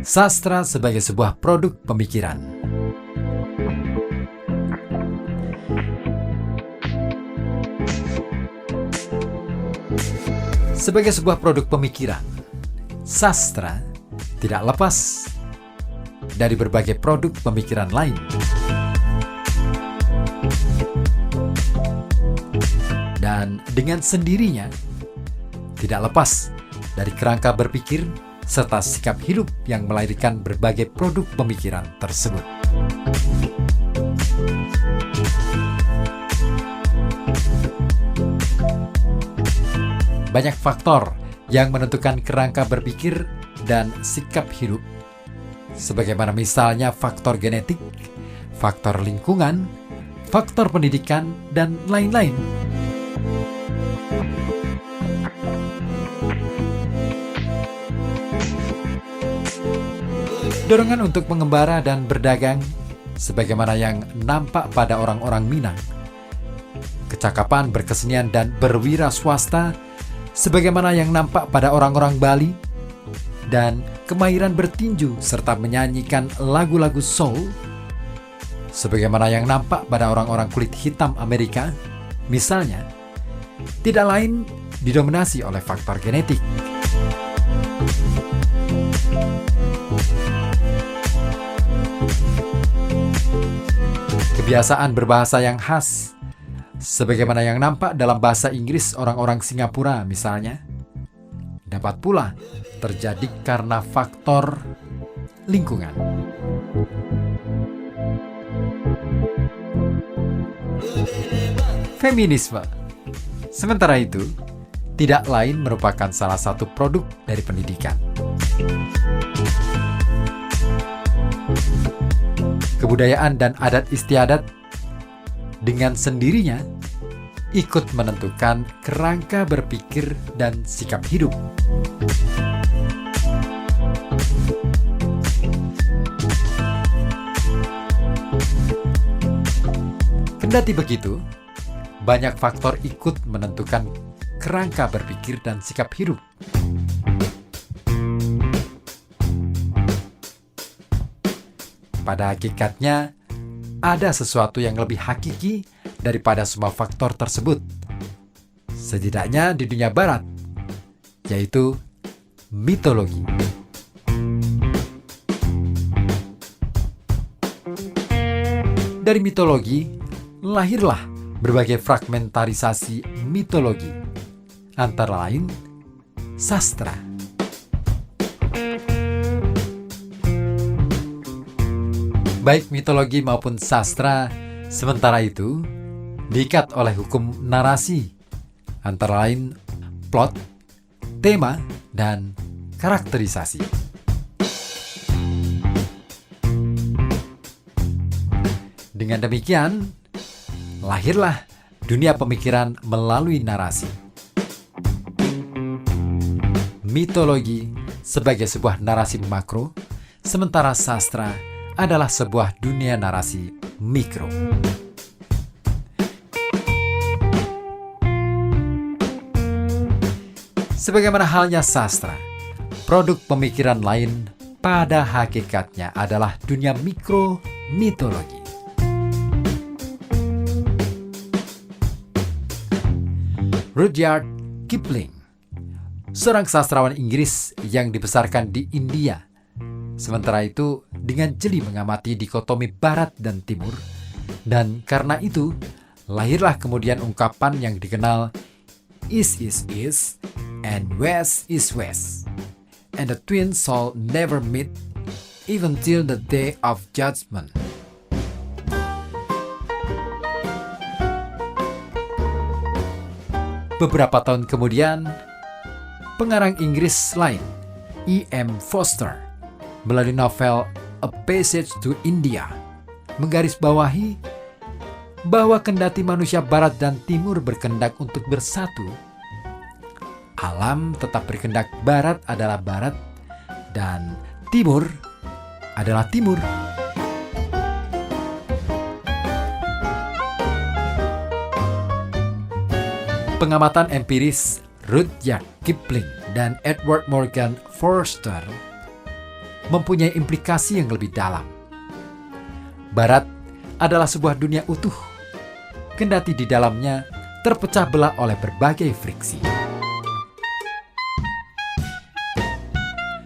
Sastra sebagai sebuah produk pemikiran. Sebagai sebuah produk pemikiran, sastra tidak lepas dari berbagai produk pemikiran lain. Dan dengan sendirinya, tidak lepas dari kerangka berpikir serta sikap hidup yang melahirkan berbagai produk pemikiran tersebut. Banyak faktor yang menentukan kerangka berpikir dan sikap hidup, sebagaimana misalnya faktor genetik, faktor lingkungan, faktor pendidikan, dan lain-lain. Dorongan untuk mengembara dan berdagang, sebagaimana yang nampak pada orang-orang Minang. Kecakapan berkesenian dan berwira swasta, sebagaimana yang nampak pada orang-orang Bali. Dan kemahiran bertinju serta menyanyikan lagu-lagu soul, sebagaimana yang nampak pada orang-orang kulit hitam Amerika, misalnya, tidak lain didominasi oleh faktor genetik. Kebiasaan berbahasa yang khas, sebagaimana yang nampak dalam bahasa Inggris orang-orang Singapura misalnya, dapat pula terjadi karena faktor lingkungan. Feminisme, sementara itu, tidak lain merupakan salah satu produk dari pendidikan. Kebudayaan dan adat istiadat dengan sendirinya ikut menentukan kerangka berpikir dan sikap hidup. Kendati begitu, banyak faktor ikut menentukan kerangka berpikir dan sikap hidup. Pada hakikatnya, ada sesuatu yang lebih hakiki daripada semua faktor tersebut, setidaknya di dunia barat, yaitu mitologi. Dari mitologi, lahirlah berbagai fragmentarisasi mitologi, antara lain sastra. Baik mitologi maupun sastra, sementara itu, diikat oleh hukum narasi, antara lain plot, tema, dan karakterisasi. Dengan demikian, lahirlah dunia pemikiran melalui narasi. Mitologi sebagai sebuah narasi makro, sementara sastra adalah sebuah dunia narasi mikro. Sebagaimana halnya sastra, produk pemikiran lain pada hakikatnya adalah dunia mikro mitologi. Rudyard Kipling, seorang sastrawan Inggris yang dibesarkan di India, sementara itu dengan jeli mengamati dikotomi Barat dan Timur, dan karena itu lahirlah kemudian ungkapan yang dikenal East is East and West is West, and the twin soul never meet even till the day of judgment. Beberapa tahun kemudian, pengarang Inggris lain, E.M. Forster, melalui novel A Passage to India, menggarisbawahi bahwa kendati manusia barat dan timur berkehendak untuk bersatu, alam tetap berkehendak barat adalah barat dan timur adalah timur. Pengamatan empiris Rudyard Kipling dan Edward Morgan Forster mempunyai implikasi yang lebih dalam. Barat adalah sebuah dunia utuh, kendati di dalamnya terpecah belah oleh berbagai friksi.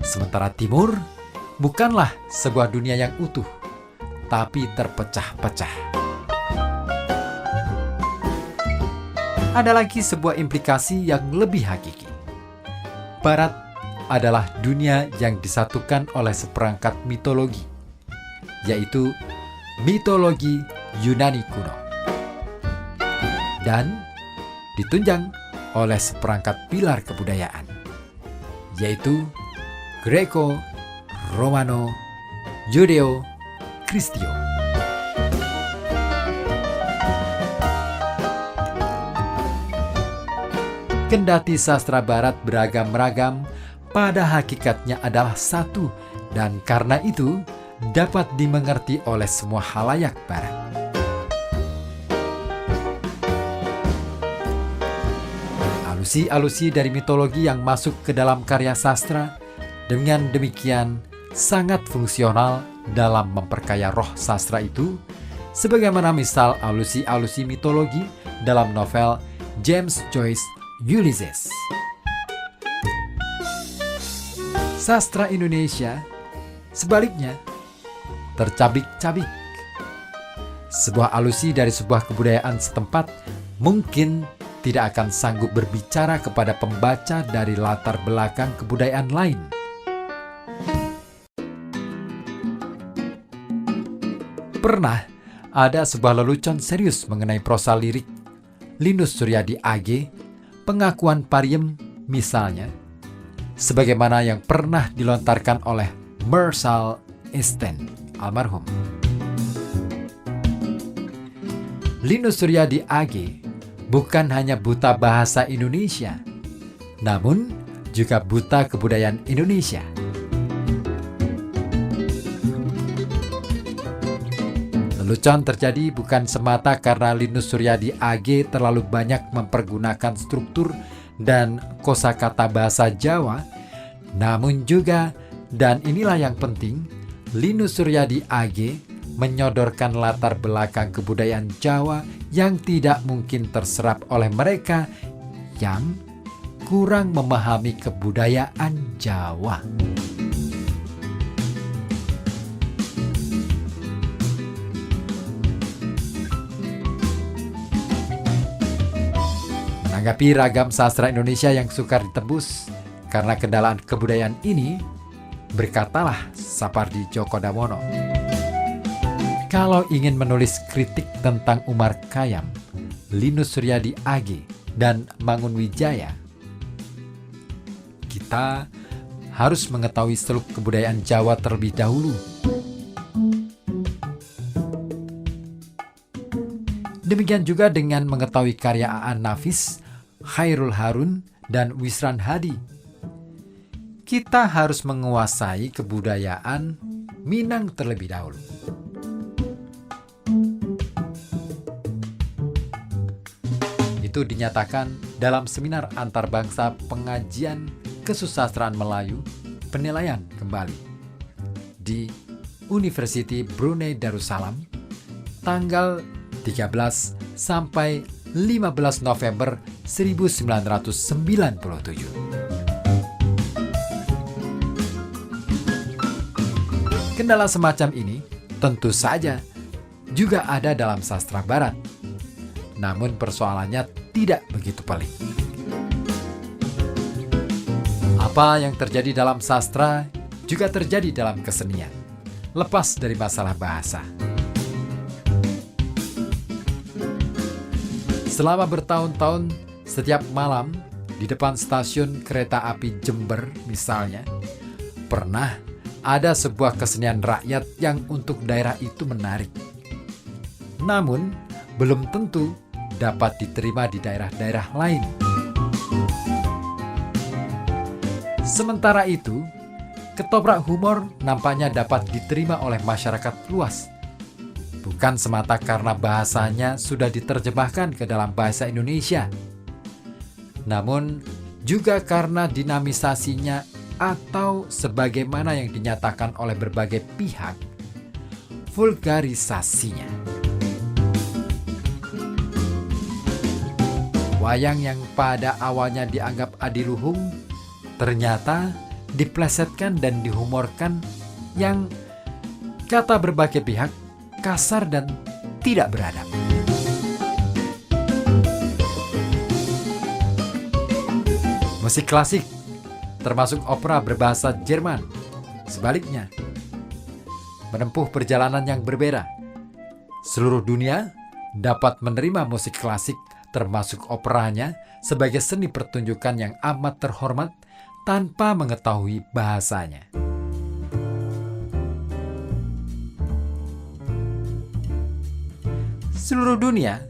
Sementara timur bukanlah sebuah dunia yang utuh, tapi terpecah-pecah. Ada lagi sebuah implikasi yang lebih hakiki. Barat adalah dunia yang disatukan oleh seperangkat mitologi, yaitu mitologi Yunani kuno, dan ditunjang oleh seperangkat pilar kebudayaan, yaitu Greco, Romano, Judeo, Kristio. Kendati sastra Barat beragam-ragam, pada hakikatnya adalah satu, dan karena itu dapat dimengerti oleh semua khalayak Barat. Alusi-alusi dari mitologi yang masuk ke dalam karya sastra dengan demikian sangat fungsional dalam memperkaya roh sastra itu, sebagaimana misal alusi-alusi mitologi dalam novel James Joyce Ulysses. Sastra Indonesia sebaliknya tercabik-cabik. Sebuah alusi dari sebuah kebudayaan setempat mungkin tidak akan sanggup berbicara kepada pembaca dari latar belakang kebudayaan lain. Pernah ada sebuah lelucon serius mengenai prosa lirik Linus Suryadi AG, pengakuan Pariem misalnya, sebagaimana yang pernah dilontarkan oleh Marshall Esten, almarhum. Linus Suryadi AG bukan hanya buta bahasa Indonesia, namun juga buta kebudayaan Indonesia. Lelucon terjadi bukan semata karena Linus Suryadi AG terlalu banyak mempergunakan struktur dan kosakata bahasa Jawa, namun juga, dan inilah yang penting, Linus Suryadi AG menyodorkan latar belakang kebudayaan Jawa yang tidak mungkin terserap oleh mereka yang kurang memahami kebudayaan Jawa. Menanggapi ragam sastra Indonesia yang sukar ditembus karena kendalaan kebudayaan ini, berkatalah Sapardi Djoko Damono, kalau ingin menulis kritik tentang Umar Khayyam, Linus Suryadi AG, dan Mangunwijaya, kita harus mengetahui seluk kebudayaan Jawa terlebih dahulu. Demikian juga dengan mengetahui karya Aan Nafis, Khairul Harun, dan Wisran Hadi. Kita harus menguasai kebudayaan Minang terlebih dahulu. Itu dinyatakan dalam seminar antarbangsa pengajian kesusastraan Melayu penilaian kembali di University Brunei Darussalam tanggal 13 sampai 15 November 1997. Kendala semacam ini tentu saja juga ada dalam sastra Barat. Namun persoalannya tidak begitu pelik. Apa yang terjadi dalam sastra juga terjadi dalam kesenian, lepas dari masalah bahasa. Selama bertahun-tahun, setiap malam di depan stasiun kereta api Jember misalnya, pernah ada sebuah kesenian rakyat yang untuk daerah itu menarik. Namun, belum tentu dapat diterima di daerah-daerah lain. Sementara itu, ketoprak humor nampaknya dapat diterima oleh masyarakat luas. Bukan semata karena bahasanya sudah diterjemahkan ke dalam bahasa Indonesia, namun juga karena dinamisasinya atau sebagaimana yang dinyatakan oleh berbagai pihak, vulgarisasinya. Wayang yang pada awalnya dianggap adiluhung ternyata diplesetkan dan dihumorkan yang kata berbagai pihak kasar dan tidak beradab. Musik klasik, termasuk opera berbahasa Jerman, sebaliknya, menempuh perjalanan yang berbeda. Seluruh dunia dapat menerima musik klasik termasuk operanya sebagai seni pertunjukan yang amat terhormat tanpa mengetahui bahasanya. Seluruh dunia,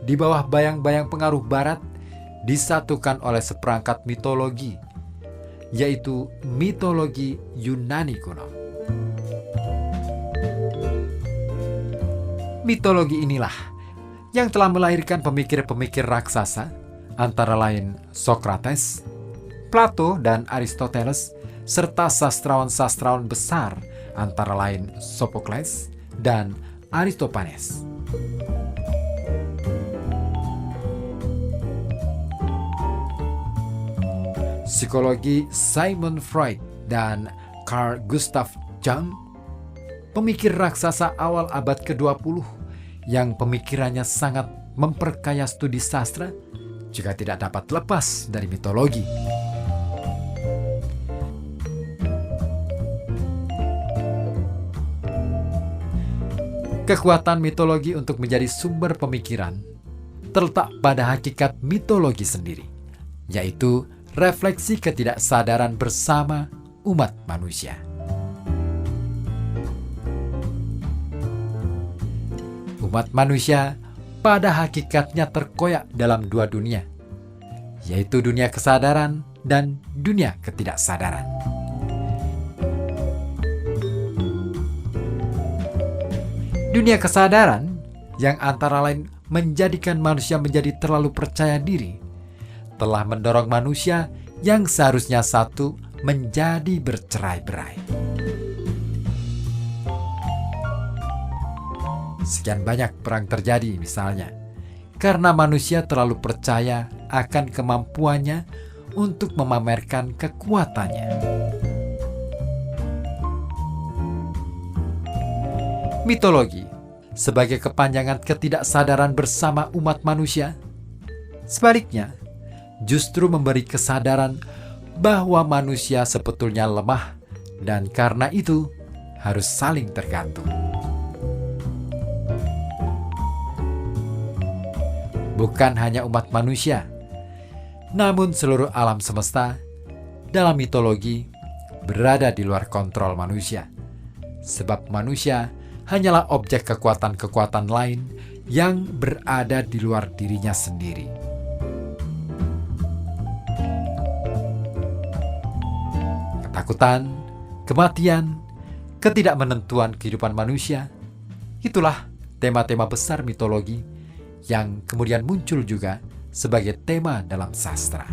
di bawah bayang-bayang pengaruh Barat, disatukan oleh seperangkat mitologi, yaitu mitologi Yunani kuno. Mitologi inilah yang telah melahirkan pemikir-pemikir raksasa, antara lain Socrates, Plato, dan Aristoteles, serta sastrawan-sastrawan besar, antara lain Sophocles dan Aristophanes. Psikologi Sigmund Freud dan Carl Gustav Jung, pemikir raksasa awal abad ke-20 yang pemikirannya sangat memperkaya studi sastra, juga tidak dapat lepas dari mitologi. Kekuatan mitologi untuk menjadi sumber pemikiran terletak pada hakikat mitologi sendiri, yaitu refleksi ketidaksadaran bersama umat manusia. Umat manusia pada hakikatnya terkoyak dalam dua dunia, yaitu dunia kesadaran dan dunia ketidaksadaran. Dunia kesadaran yang antara lain menjadikan manusia menjadi terlalu percaya diri, telah mendorong manusia yang seharusnya satu menjadi bercerai-berai. Sekian banyak perang terjadi misalnya, karena manusia terlalu percaya akan kemampuannya untuk memamerkan kekuatannya. Mitologi sebagai kepanjangan ketidaksadaran bersama umat manusia, sebaliknya, justru memberi kesadaran bahwa manusia sebetulnya lemah dan karena itu harus saling tergantung. Bukan hanya umat manusia, namun seluruh alam semesta dalam mitologi berada di luar kontrol manusia, sebab manusia hanyalah objek kekuatan-kekuatan lain yang berada di luar dirinya sendiri. Ketakutan, kematian, ketidakmenentuan kehidupan manusia, itulah tema-tema besar mitologi yang kemudian muncul juga sebagai tema dalam sastra.